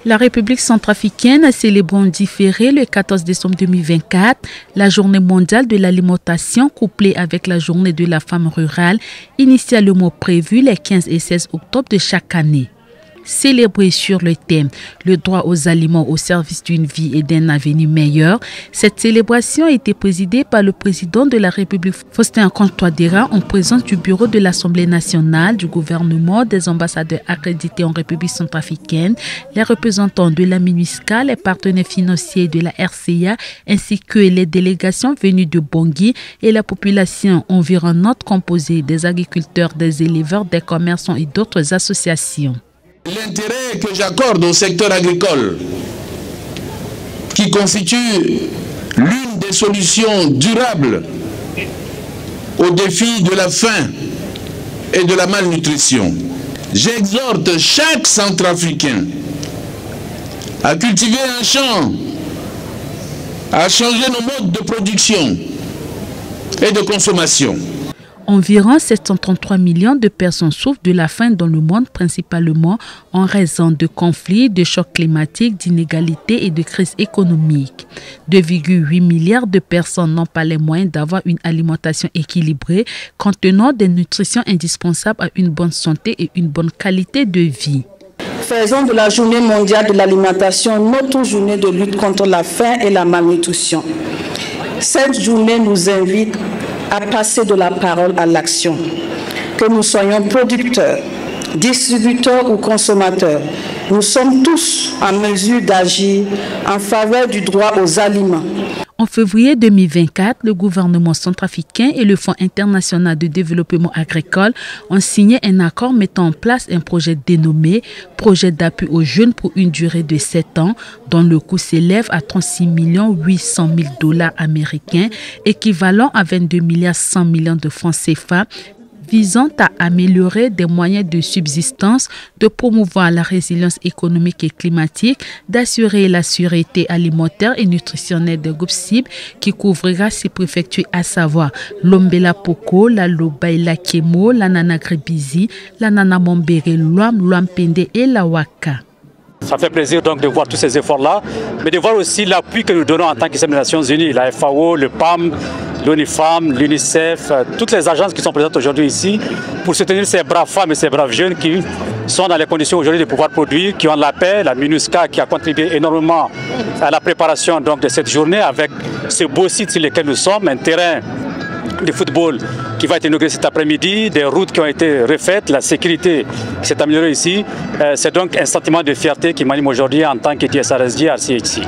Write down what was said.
La République centrafricaine a célébré en différé le 14 décembre 2024 la journée mondiale de l'alimentation couplée avec la journée de la femme rurale, initialement prévue les 15 et 16 octobre de chaque année. Célébrée sur le thème « Le droit aux aliments au service d'une vie et d'un avenir meilleur », cette célébration a été présidée par le président de la République Faustin Archange Touadéra en présence du bureau de l'Assemblée nationale, du gouvernement, des ambassadeurs accrédités en République centrafricaine, les représentants de la MINUSCA, les partenaires financiers de la RCA ainsi que les délégations venues de Bangui et la population environnante composée des agriculteurs, des éleveurs, des commerçants et d'autres associations. L'intérêt que j'accorde au secteur agricole, qui constitue l'une des solutions durables au défi de la faim et de la malnutrition. J'exhorte chaque Centrafricain à cultiver un champ, à changer nos modes de production et de consommation. Environ 733 millions de personnes souffrent de la faim dans le monde, principalement en raison de conflits, de chocs climatiques, d'inégalités et de crises économiques. 2,8 milliards de personnes n'ont pas les moyens d'avoir une alimentation équilibrée contenant des nutritions indispensables à une bonne santé et une bonne qualité de vie. Faisons de la journée mondiale de l'alimentation notre journée de lutte contre la faim et la malnutrition. Cette journée nous invite à passer de la parole à l'action. Que nous soyons producteurs, distributeurs ou consommateurs, nous sommes tous en mesure d'agir en faveur du droit aux aliments. En février 2024, le gouvernement centrafricain et le Fonds international de développement agricole ont signé un accord mettant en place un projet dénommé « Projet d'appui aux jeunes pour une durée de 7 ans » dont le coût s'élève à 36 800 000 $ américains, équivalent à 22 100 millions de francs CFA, visant à améliorer des moyens de subsistance, de promouvoir la résilience économique et climatique, d'assurer la sûreté alimentaire et nutritionnelle des groupes cibles qui couvrira 6 préfectures à savoir l'Ombela Poko, la Lobaï, la Kemo, la Nanagribizi, la Nanamambere, Luampende et la Waka. Ça fait plaisir donc de voir tous ces efforts-là, mais de voir aussi l'appui que nous donnons en tant que système des Nations Unies, la FAO, le PAM, l'UNIFAM, l'UNICEF, toutes les agences qui sont présentes aujourd'hui ici pour soutenir ces braves femmes et ces braves jeunes qui sont dans les conditions aujourd'hui de pouvoir produire, qui ont la paix, la MINUSCA qui a contribué énormément à la préparation donc, de cette journée avec ce beau site sur lequel nous sommes, un terrain de football qui va être inauguré cet après-midi, des routes qui ont été refaites, la sécurité s'est améliorée ici. C'est donc un sentiment de fierté qui m'anime aujourd'hui en tant que DSRSD RCHC.